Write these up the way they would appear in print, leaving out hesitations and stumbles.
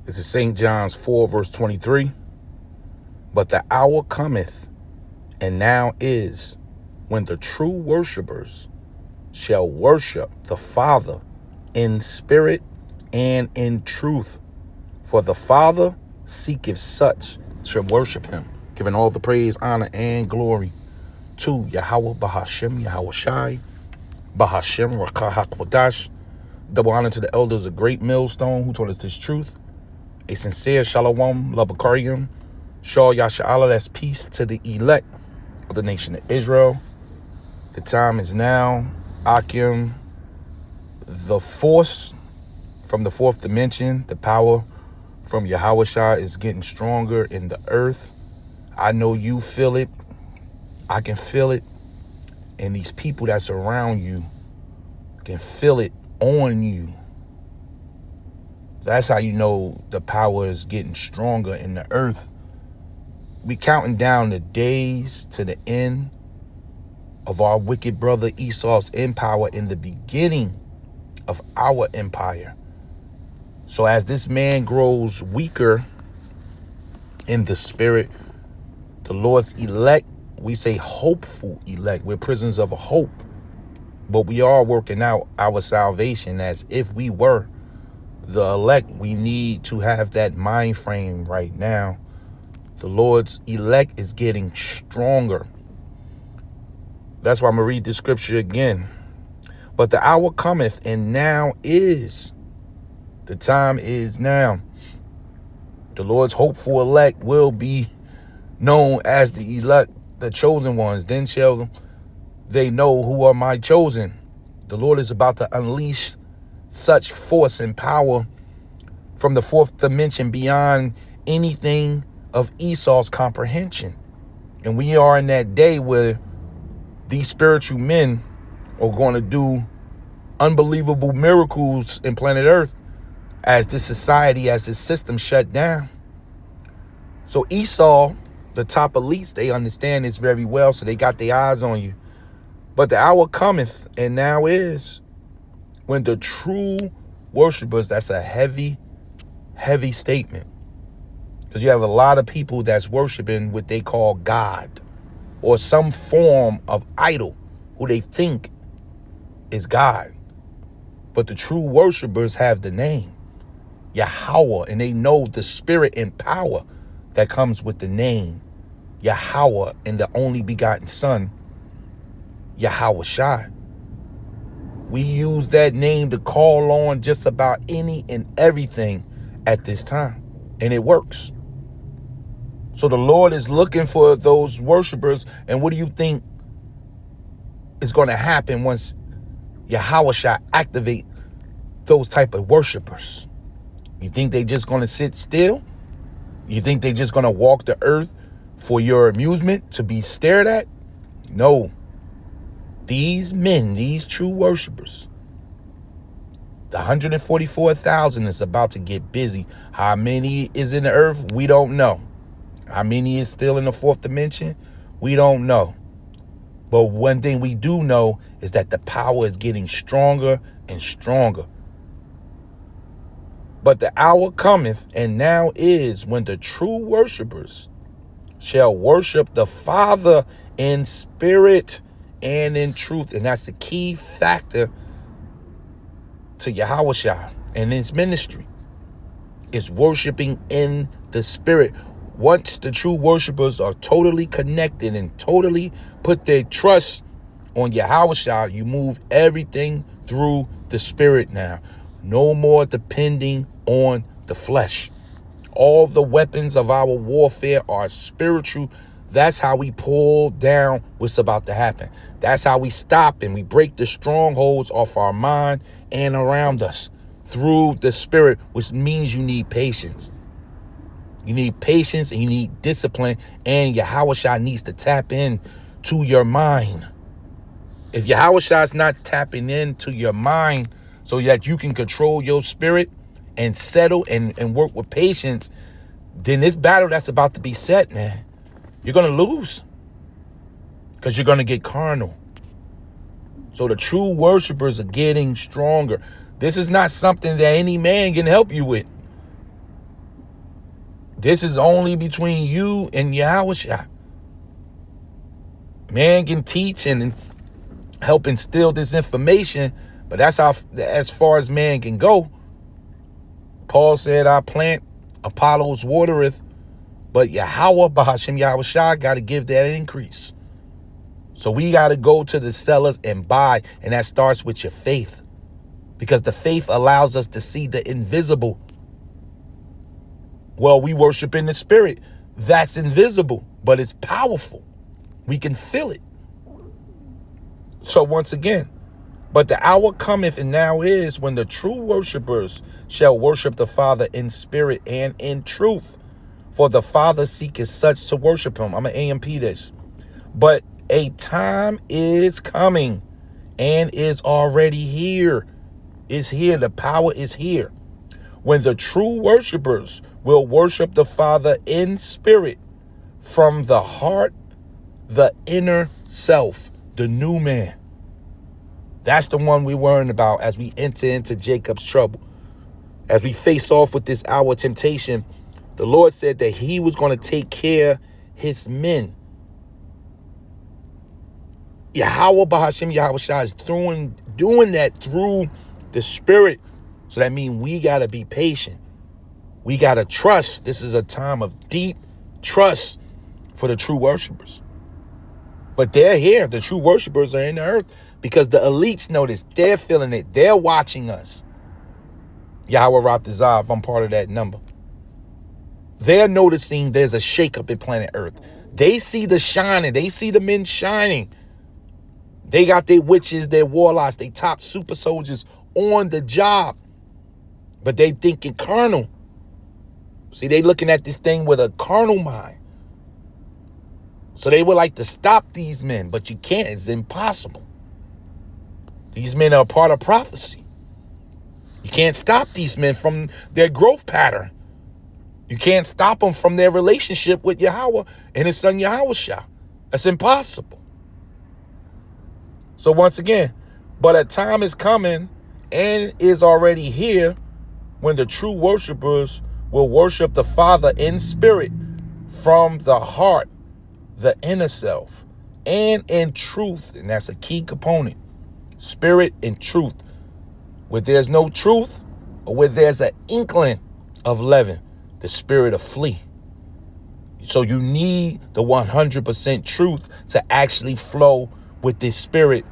This is St. John's 4, verse 23. But the hour cometh, and now is, when the true worshipers shall worship the Father in spirit and in truth. For the Father seeketh such to worship him, giving all the praise, honor, and glory to Yahweh Bahashem, Yahweh Shai, Bahashem, Rakah HaKodash. Double honor to the elders of Great Millstone who taught us this truth. A sincere Shalom, Labakarium, Shal Yasha'Allah, that's peace to the elect of the nation of Israel. The time is now. Akim, the force from the fourth dimension, the power from Yahweh Shai is getting stronger in the earth. I know you feel it. I can feel it. And these people that's around you can feel it on you. That's how you know the power is getting stronger in the earth. We counting down the days to the end of our wicked brother Esau's empire in the beginning of our empire. So as this man grows weaker in the spirit, the Lord's elect, we say hopeful elect. We're prisoners of hope. But we are working out our salvation as if we were the elect. We need to have that mind frame right now. The Lord's elect is getting stronger. That's why I'm going to read the scripture again. But the hour cometh, and now is. The time is now. The Lord's hopeful elect will be known as the elect, the chosen ones. Then shall they know who are my chosen. The Lord is about to unleash such force and power from the fourth dimension beyond anything of Esau's comprehension. And we are in that day where these spiritual men are going to do unbelievable miracles in planet Earth as this society, as this system shut down. So Esau, the top elites, they understand this very well, so they got their eyes on you. But the hour cometh, and now is, when the true worshipers, that's a heavy, heavy statement. Because you have a lot of people that's worshiping what they call God or some form of idol who they think is God. But the true worshipers have the name Yahweh, and they know the spirit and power that comes with the name Yahweh and the only begotten Son, Yahweh Shai. We use that name to call on just about any and everything at this time, and it works. So the Lord is looking for those worshipers, and what do you think is going to happen once Yahweh Shai activate those type of worshipers? You think they just going to sit still? You think they just going to walk the earth for your amusement, to be stared at? No. These men, these true worshipers, the 144,000 is about to get busy. How many is in the earth? We don't know. How many is still in the fourth dimension? We don't know. But one thing we do know is that the power is getting stronger and stronger. But the hour cometh, and now is, when the true worshipers shall worship the Father in spirit and in truth. And that's the key factor to Yahweh Shai and his ministry, is worshiping in the spirit. Once the true worshipers are totally connected and totally put their trust on Yahweh Shai, you move everything through the spirit now. No more depending on the flesh. All the weapons of our warfare are spiritual. That's how we pull down what's about to happen. That's how we stop and we break the strongholds off our mind and around us through the spirit, which means you need patience. You need patience and you need discipline, and Yahweh Shai needs to tap in to your mind. If Yahweh Shai is not tapping into your mind so that you can control your spirit and settle and work with patience, then this battle that's about to be set, man, you're going to lose because you're going to get carnal. So the true worshipers are getting stronger. This is not something that any man can help you with. This is only between you and Yahushua. Man can teach and help instill this information, but that's how, as far as man can go. Paul said, I plant, Apollos watereth, but Yahweh, Bahashem Yahushua, got to give that increase. So we got to go to the sellers and buy, and that starts with your faith, because the faith allows us to see the invisible. Well, we worship in the spirit. That's invisible, but it's powerful. We can feel it. So once again, but the hour cometh, and now is, when the true worshipers shall worship the Father in spirit and in truth. For the Father seeketh such to worship him. I'm going to AMP this. But a time is coming and is already here. Is here. The power is here. When the true worshipers will worship the Father in spirit, from the heart, the inner self, the new man. That's the one we're worrying about as we enter into Jacob's trouble. As we face off with this hour temptation, the Lord said that he was going to take care of his men. Yahweh Bahashem Yahushua is doing that through the spirit. So that means we got to be patient. We got to trust. This is a time of deep trust for the true worshipers. But they're here. The true worshipers are in the earth because the elites notice. They're feeling it. They're watching us. Yahweh Rathazav, I'm part of that number. They're noticing there's a shakeup in planet Earth. They see the shining. They see the men shining. They got their witches, their warlocks, their top super soldiers on the job. But they thinking carnal. See, they looking at this thing with a carnal mind. So they would like to stop these men, but you can't. It's impossible. These men are a part of prophecy. You can't stop these men from their growth pattern. You can't stop them from their relationship with Yahweh and his son Yahushua. That's impossible. So once again, but a time is coming and is already here when the true worshipers will worship the Father in spirit, from the heart, the inner self, and in truth. And that's a key component. Spirit and truth. Where there's no truth, or where there's an inkling of leaven, the spirit will flee. So you need the 100% truth to actually flow with this spirit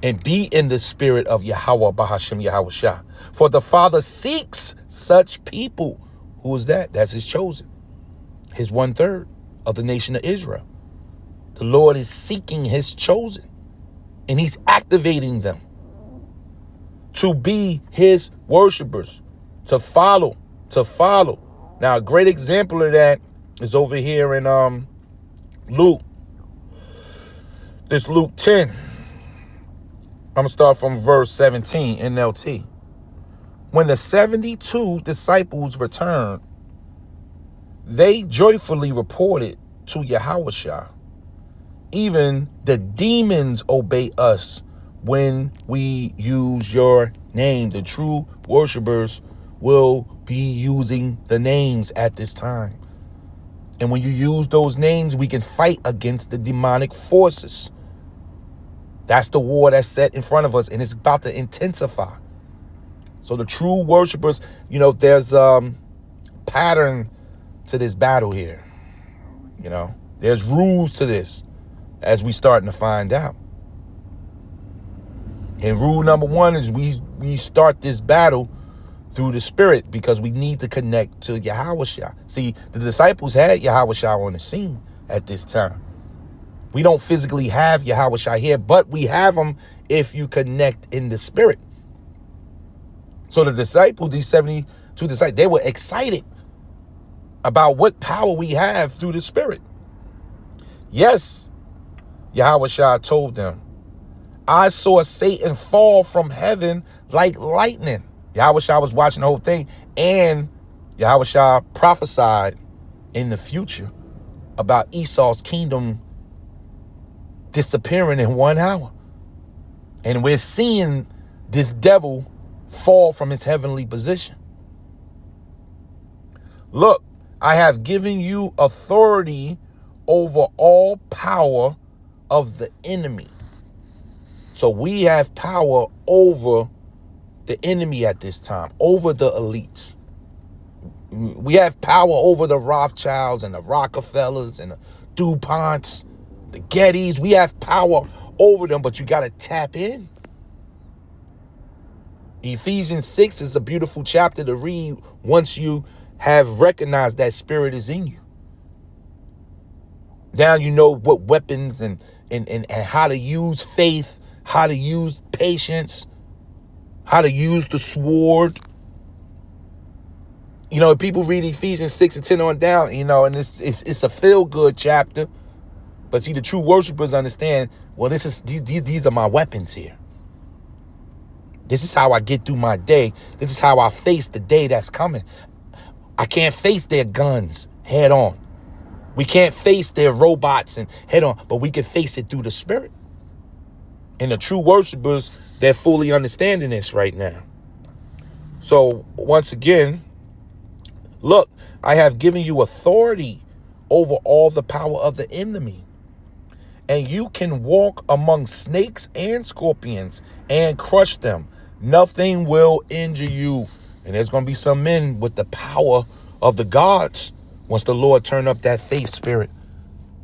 and be in the spirit of Yahweh Bahashem Yahushua. For the Father seeks such people. Who is that? That's his chosen. His 1/3 of the nation of Israel. The Lord is seeking his chosen. And he's activating them to be his worshipers, to follow. Now, a great example of that is over here in Luke. This Luke 10. I'm going to start from verse 17, NLT. When the 72 disciples returned, they joyfully reported to Yahushua, even the demons obey us when we use your name. The true worshipers will be using the names at this time. And when you use those names, we can fight against the demonic forces. That's the war that's set in front of us, and it's about to intensify. So the true worshipers, there's pattern to this battle here. There's rules to this as we starting to find out. And rule number 1 is we start this battle through the spirit, because we need to connect to Yahushua. See, the disciples had Yahushua on the scene at this time. We don't physically have Yahushua here, but we have him if you connect in the spirit. So the disciples, these 72 disciples, they were excited about what power we have through the spirit. Yes, Yahushua told them, I saw Satan fall from heaven like lightning. Yahushua was watching the whole thing, and Yahushua prophesied in the future about Esau's kingdom disappearing in 1 hour. And we're seeing this devil fall from his heavenly position. Look, I have given you authority over all power of the enemy. So we have power over the enemy at this time, over the elites. We have power over the Rothschilds and the Rockefellers and the DuPonts, the Gettys. We have power over them, but you got to tap in. Ephesians 6 is a beautiful chapter to read once you have recognized that spirit is in you. Now you know what weapons and how to use faith, how to use patience, how to use the sword. You know, people read Ephesians 6 and 10 on down, you know, and it's a feel-good chapter. But see, the true worshipers understand, well, these are my weapons here. This is how I get through my day. This is how I face the day that's coming. I can't face their guns head on. We can't face their robots and head on, but we can face it through the spirit. And the true worshipers, they're fully understanding this right now. So once again, look, I have given you authority over all the power of the enemy. And you can walk among snakes and scorpions and crush them. Nothing will injure you. And there's going to be some men with the power of the gods once the Lord turn up that faith spirit.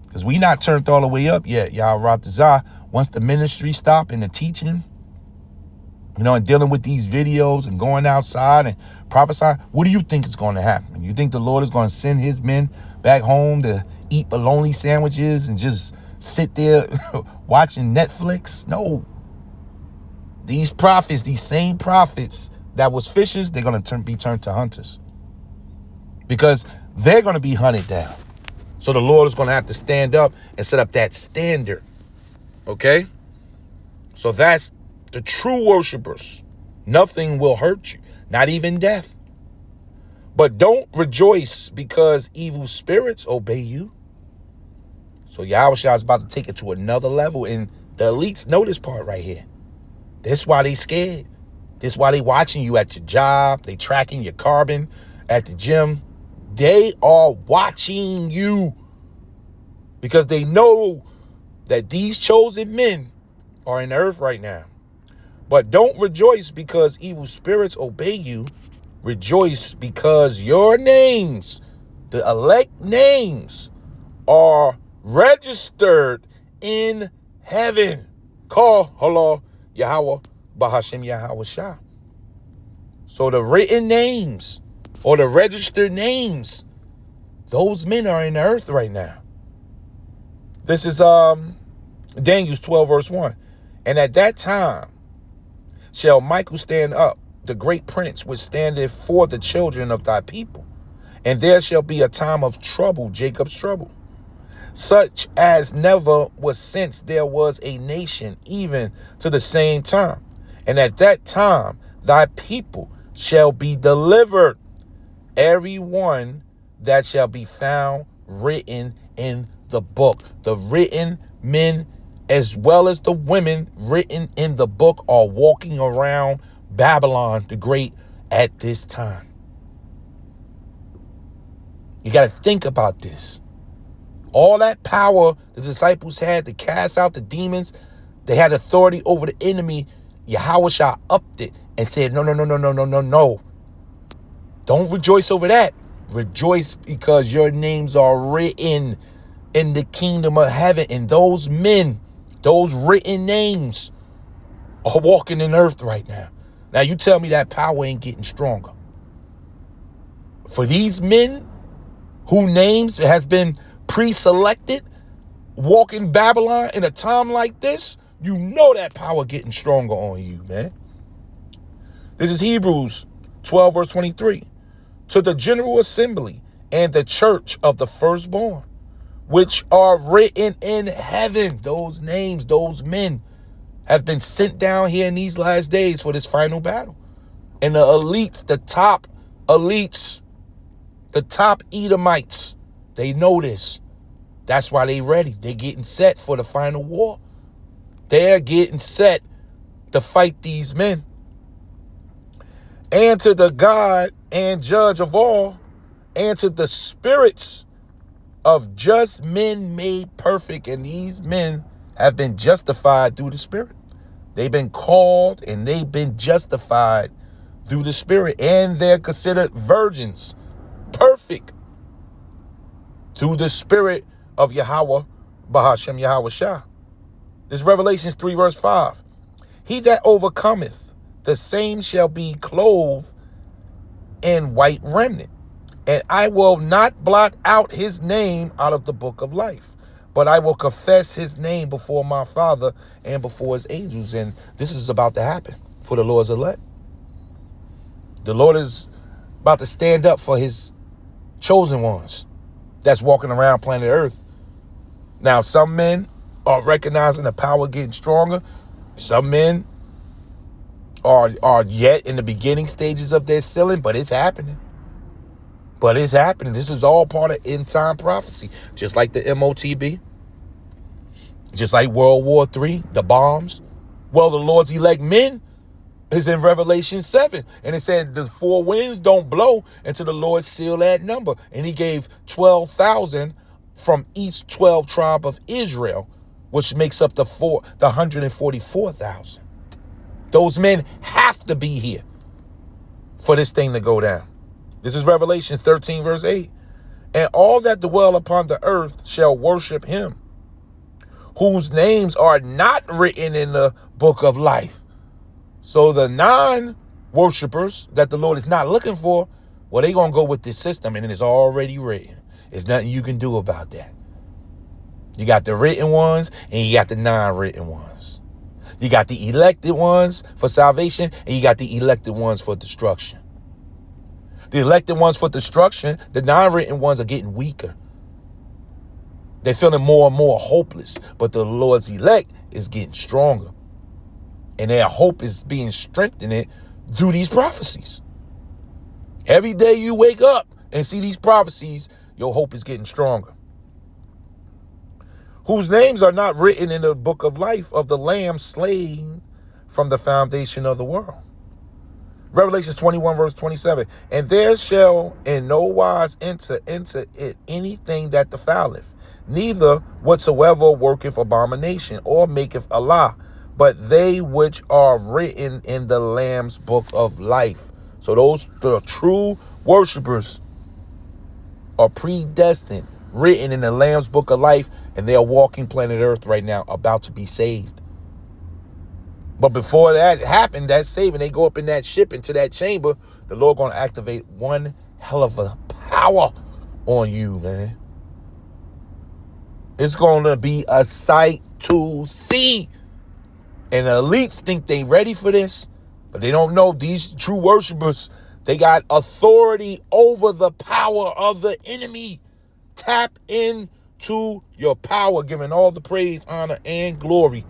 Because we not turned all the way up yet, y'all. Ratazah. Once the ministry stop and the teaching, you know, and dealing with these videos and going outside and prophesying, what do you think is going to happen? You think the Lord is going to send his men back home to eat bologna sandwiches and just sit there watching Netflix? No. These prophets, these same prophets that was fishers, they're going to be turned to hunters. Because they're going to be hunted down. So the Lord is going to have to stand up and set up that standard. Okay? So that's the true worshipers. Nothing will hurt you, not even death. But don't rejoice because evil spirits obey you. So Yahushua is about to take it to another level. And the elites know this part right here. This is why they scared. This is why they watching you at your job. They tracking your carbon at the gym. They are watching you because they know that these chosen men are in the earth right now. But don't rejoice because evil spirits obey you. Rejoice because your names, the elect names, are registered in heaven. Call Allah Yahweh Bahashem Yahweh Shah. So the written names or the registered names, those men are in the earth right now. This is Daniel 12 verse 1. And at that time shall Michael stand up, the great prince which standeth for the children of thy people. And there shall be a time of trouble, Jacob's trouble, such as never was since there was a nation, even to the same time. And at that time thy people shall be delivered, every one that shall be found written in the book. The written men as well as the women written in the book are walking around Babylon the Great at this time. You got to think about this. All that power the disciples had to cast out the demons, they had authority over the enemy. Yahushua upped it and said, no. Don't rejoice over that. Rejoice because your names are written in the kingdom of heaven. And those men, those written names are walking in earth right now. Now you tell me that power ain't getting stronger. For these men whose names has been pre-selected, walking Babylon in a time like this, you know that power getting stronger on you, man. This is Hebrews 12 verse 23. To the general assembly and the church of the firstborn, which are written in heaven. Those names, those men have been sent down here in these last days for this final battle. And the elites, the top elites, the top Edomites, they know this. That's why they ready. They getting set for the final war. They're getting set to fight these men. And to the God and judge of all, and to the spirits of just men made perfect. And these men have been justified through the Spirit. They've been called and they've been justified through the Spirit. And they're considered virgins, perfect, through the Spirit of Yahweh, Bahashem Yahweh Shah. This Revelation 3 verse 5. He that overcometh, the same shall be clothed in white raiment. And I will not blot out his name out of the book of life, but I will confess his name before my Father and before his angels. And this is about to happen for the Lord's elect. The Lord is about to stand up for his chosen ones that's walking around planet Earth. Now, some men are recognizing the power getting stronger. Some men are yet in the beginning stages of their sealing, but it's happening. But it's happening. This is all part of end time prophecy. Just like the MOTB. Just like World War III, the bombs. Well, the Lord's elect men is in Revelation 7. And it said the four winds don't blow until the Lord seal that number. And he gave 12,000 from each 12 tribe of Israel, which makes up the 144,000. Those men have to be here for this thing to go down. This is Revelation 13 verse 8. And all that dwell upon the earth shall worship him, whose names are not written in the book of life. So the non-worshipers that the Lord is not looking for, well, they're going to go with this system, and it's already written. There's nothing you can do about that. You got the written ones, and you got the non-written ones. You got the elected ones for salvation, and you got the elected ones for destruction. The elected ones for destruction, the non-written ones are getting weaker. They're feeling more and more hopeless. But the Lord's elect is getting stronger. And their hope is being strengthened through these prophecies. Every day you wake up and see these prophecies, your hope is getting stronger. Whose names are not written in the book of life of the Lamb slain from the foundation of the world. Revelation 21 verse 27. And there shall in no wise enter into it anything that defileth, neither whatsoever worketh abomination or maketh a lie, but they which are written in the Lamb's book of life. So those, the true worshipers, are predestined, written in the Lamb's book of life, and they are walking planet Earth right now, about to be saved. But before that happened, that saving, they go up in that ship into that chamber, the Lord going to activate one hell of a power on you, man. It's going to be a sight to see. And the elites think they ready for this, but they don't know these true worshipers, they got authority over the power of the enemy. Tap into your power, giving all the praise, honor, and glory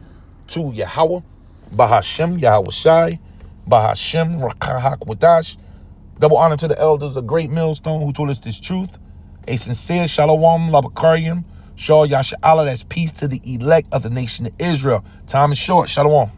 to Yahweh, Bahashem, Yahweh Shai, Bahashem, Rakahak Wadash. Double honor to the elders of Great Millstone who told us this truth. A sincere Shalom, Labakariam, Shah Yasha Allah, that's peace to the elect of the nation of Israel. Time is short. Shalom.